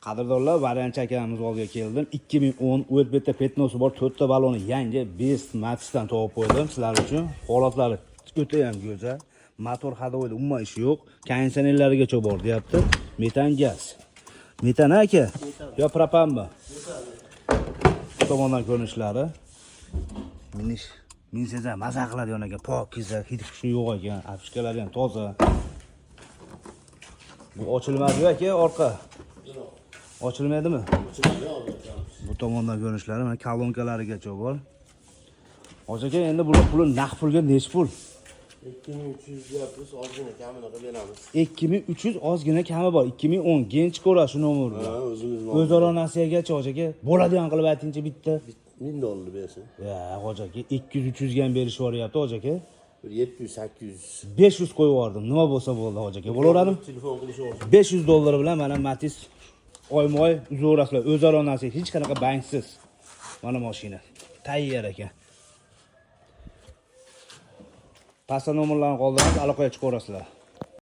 Qadrdonlar, variant akamiz oldiga keldim. 2010 O'zbekda petnosi bor 4 ta baloni yangi Best Match'dan topib qo'ydim sizlar uchun. Holatlari o'ta ham go'zal. Motor hadovoyda umuman ishi yo'q. Konditsionerlarigacha bor deyapti. Metan gaz. Metan aka? Yo propanmi? Bu tomondan ko'rinishlari. Minsiz maza qiladi yonaga, pokiza, hid qishi yo'q ekan. Apishkalari ham toza. Bu ochilmadi aka, orqa. Ochilmaydimi? Bu tomondan ko'rinishlari, mana kolonkalarigacha bor. Aka, endi bular puli naqd pulga necha pul? 2300 yapız, ozgina kamini qilib beramiz. 2300 ozgina kami bor. 2010 gench ko'ra shu nomerda. Ha, o'zimiz bor. O'zaro nasiyaga aka. Bo'ladigan qilib aytingchi bitta. $1000 bersin. Ya, aka 200-300 ga ham berishib yoryapti aka. 700-800. 500 qo'yib yubordim. Nima bo'lsa bo'ldi aka. Bo'laveradimi? Telefon qilish olsin. $500 bilan mana Matiz oyma-oy uzaverasizlar. O'zaro nasiya, hech qanaqa banksiz. Mana mashina. Tayyor ekan. Pasta nomerlarini qoldirib aloqaga chiqaverasizlar.